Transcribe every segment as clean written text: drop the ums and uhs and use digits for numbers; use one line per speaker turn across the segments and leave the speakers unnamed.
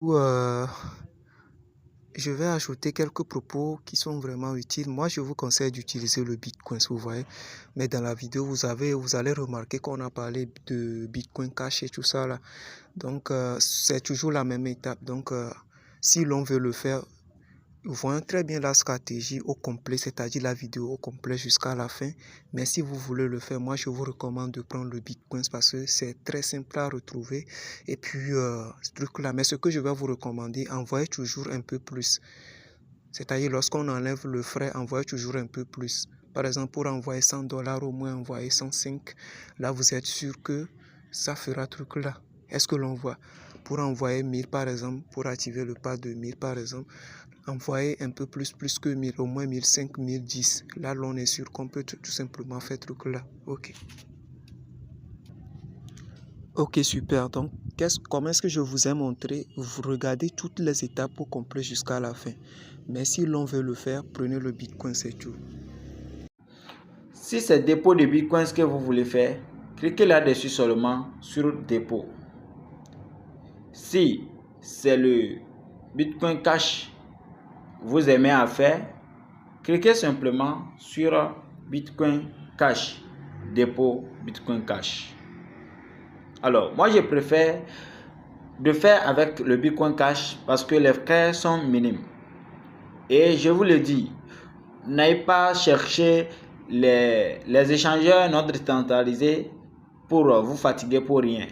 Où, euh, je vais ajouter quelques propos qui sont vraiment utiles. Moi, je vous conseille d'utiliser le Bitcoin, vous voyez. Mais dans la vidéo, vous allez remarquer qu'on a parlé de Bitcoin Cash et tout ça là. Donc, c'est toujours la même étape. Donc, si l'on veut le faire, voyons très bien la stratégie au complet, c'est-à-dire la vidéo au complet jusqu'à la fin. Mais si vous voulez le faire, moi je vous recommande de prendre le Bitcoin parce que c'est très simple à retrouver. Et puis, ce truc-là, mais ce que je vais vous recommander, envoyez toujours un peu plus. C'est-à-dire lorsqu'on enlève le frais, envoyez toujours un peu plus. Par exemple, pour envoyer $100, au moins envoyez 105. Là, vous êtes sûr que ça fera truc-là. Est-ce que l'on voit? Pour envoyer 1000 par exemple, pour activer le pas de 1000 par exemple, envoyer un peu plus que 1000, au moins 1005, 1010. Là, l'on est sûr qu'on peut tout simplement faire truc là. Ok. Ok, super. Donc, comment est-ce que je vous ai montré? Vous regardez toutes les étapes au complet jusqu'à la fin. Mais si l'on veut le faire, prenez le Bitcoin, c'est tout.
Si c'est dépôt de Bitcoin ce que vous voulez faire, cliquez là-dessus seulement sur dépôt. Si c'est le Bitcoin Cash vous aimez à faire, cliquez simplement sur Bitcoin Cash, dépôt Bitcoin Cash. Alors, moi je préfère de faire avec le Bitcoin Cash parce que les frais sont minimes. Et je vous le dis, n'allez pas chercher les échangeurs non décentralisés pour vous fatiguer pour rien.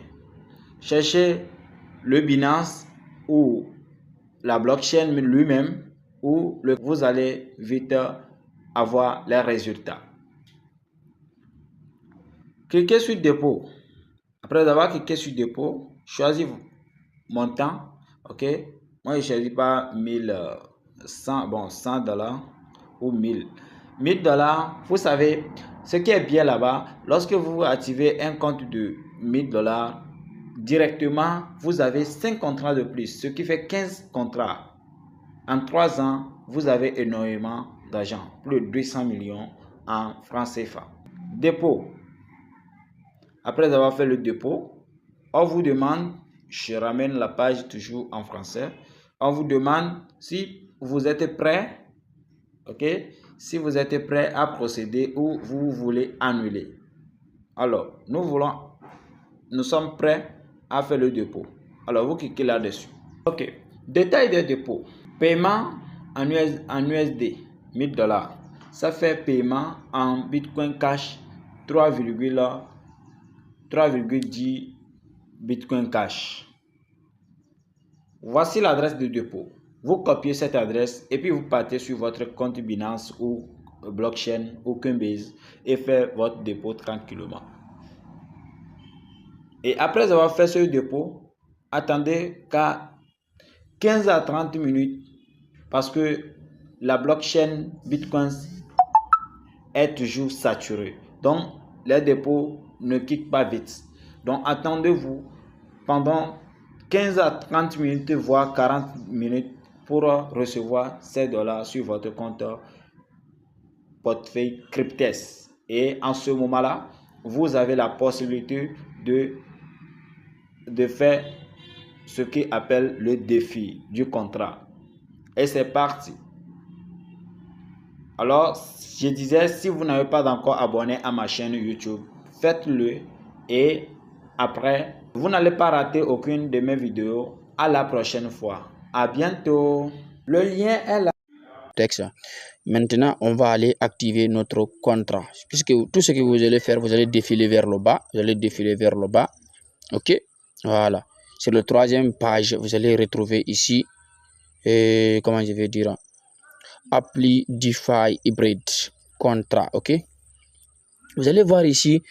Cherchez le Binance ou la blockchain lui-même où vous allez vite avoir les résultats. Cliquez sur dépôt. Après avoir cliqué sur dépôt, choisissez montant. Ok, moi je choisis pas 1100, bon, $100 ou 1000 $. Vous savez ce qui est bien là-bas, lorsque vous activez un compte de $1000 directement, vous avez 5 contrats de plus, ce qui fait 15 contrats. En 3 ans, vous avez énormément d'argent, plus de 200 millions en francs CFA. Dépôt. Après avoir fait le dépôt, on vous demande, je ramène la page toujours en français, on vous demande si vous êtes prêt, ok, si vous êtes prêt à procéder ou vous voulez annuler. Alors, nous sommes prêts à faire le dépôt. Alors, vous cliquez là-dessus. Ok, détail des dépôts. Paiement en USD, $1000. Ça fait paiement en Bitcoin Cash 3,10 Bitcoin Cash. Voici l'adresse de dépôt. Vous copiez cette adresse et puis vous partez sur votre compte Binance ou blockchain ou Coinbase et faites votre dépôt tranquillement. Et après avoir fait ce dépôt, attendez qu'à 15 à 30 minutes parce que la blockchain Bitcoin est toujours saturée. Donc, les dépôts ne quittent pas vite. Donc, attendez-vous pendant 15 à 30 minutes, voire 40 minutes pour recevoir ces dollars sur votre compte portefeuille Cryptes. Et en ce moment-là, vous avez la possibilité de faire ce qu'on appelle le défi du contrat. Et c'est parti. Alors, je disais, si vous n'avez pas encore abonné à ma chaîne YouTube, faites-le et après, vous n'allez pas rater aucune de mes vidéos. À la prochaine fois. À bientôt. Le lien est là.
Texte. Maintenant, on va aller activer notre contrat. Puisque tout ce que vous allez faire, vous allez défiler vers le bas. Vous allez défiler vers le bas. OK? Voilà. Sur la troisième page, vous allez retrouver ici, comment je vais dire, Appli DeFi Hybrid Contrat. OK? Vous allez voir ici,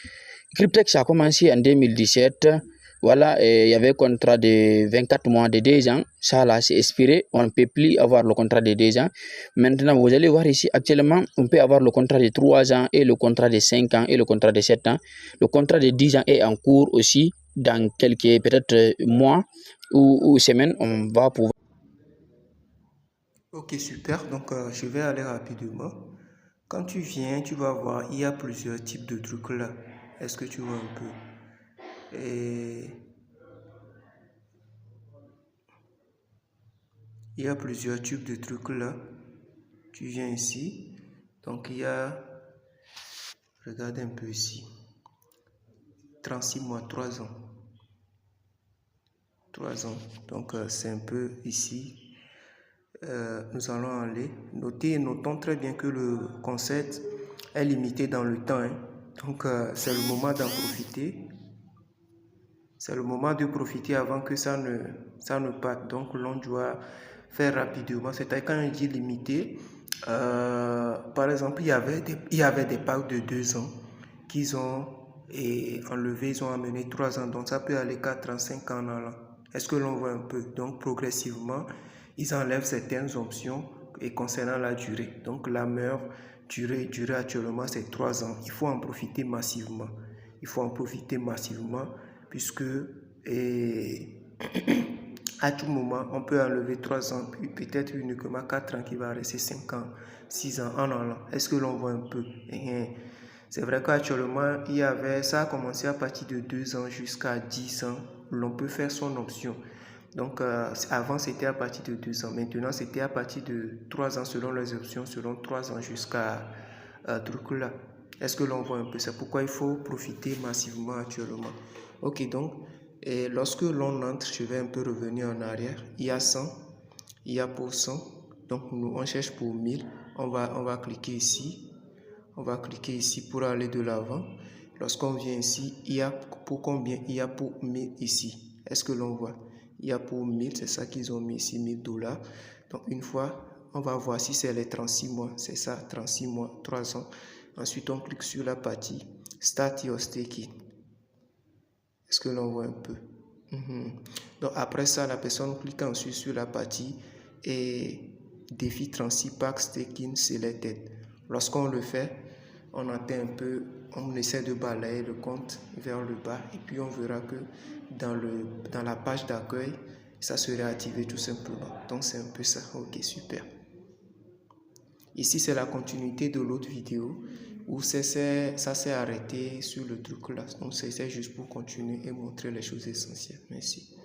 Cryptex a commencé en 2017. Voilà, il y avait un contrat de 24 mois de 2 ans. Ça, là, c'est expiré. On ne peut plus avoir le contrat de 2 ans. Maintenant, vous allez voir ici, actuellement, on peut avoir le contrat de 3 ans et le contrat de 5 ans et le contrat de 7 ans. Le contrat de 10 ans est en cours aussi. Dans quelques, peut-être, mois ou semaines, on va pouvoir.
Ok, super. Donc, je vais aller rapidement. Quand tu viens, tu vas voir, il y a plusieurs types de trucs là. Est-ce que tu vois un peu? Et Il y a plusieurs tubes de trucs là. Tu viens ici. Donc il y a, regardez un peu ici, 36 mois, 3 ans. 3 ans. Donc c'est un peu ici. Nous allons aller. Notons très bien que le concept est limité dans le temps. Donc c'est le moment d'en profiter. C'est le moment de profiter avant que ça ne parte. Donc l'on doit faire rapidement. C'est-à-dire quand on dit limité, par exemple, il y avait des packs de 2 ans qu'ils ont enlevé, ils ont amené 3 ans. Donc ça peut aller 4 ans, 5 ans en allant. Est-ce que l'on voit un peu? Donc progressivement, ils enlèvent certaines options et concernant la durée. Donc la meilleure durée actuellement, c'est 3 ans. Il faut en profiter massivement. Il faut en profiter massivement puisque à tout moment, on peut enlever 3 ans, puis peut-être uniquement 4 ans qui va rester 5 ans, 6 ans en allant. Est-ce que l'on voit un peu? C'est vrai qu'actuellement, ça a commencé à partir de 2 ans jusqu'à 10 ans. L'on peut faire son option. Donc, avant, c'était à partir de 2 ans. Maintenant, c'était à partir de 3 ans selon les options, selon 3 ans jusqu'à truc là. Est-ce que l'on voit un peu? C'est pourquoi il faut profiter massivement actuellement. Ok, donc, et lorsque l'on entre, je vais un peu revenir en arrière. Il y a 100, il y a pour 100. Donc, nous, on cherche pour 1000. On va cliquer ici. On va cliquer ici pour aller de l'avant. Lorsqu'on vient ici, il y a pour combien? Il y a pour 1000 ici. Est-ce que l'on voit? Il y a pour 1000, c'est ça qu'ils ont mis ici, $1000. Donc, une fois, on va voir si c'est les 36 mois. C'est ça, 36 mois, 3 ans. Ensuite, on clique sur la partie Start Your Staking. Est-ce que l'on voit un peu? Donc, après ça, la personne clique ensuite sur la partie défi 36 Pack Staking Selected. Lorsqu'on le fait, on atteint un peu, on essaie de balayer le compte vers le bas et puis on verra que dans la page d'accueil, ça serait activé tout simplement. Donc c'est un peu ça. Ok, super. Ici, c'est la continuité de l'autre vidéo où ça s'est arrêté sur le truc là. Donc c'est juste pour continuer et montrer les choses essentielles. Merci.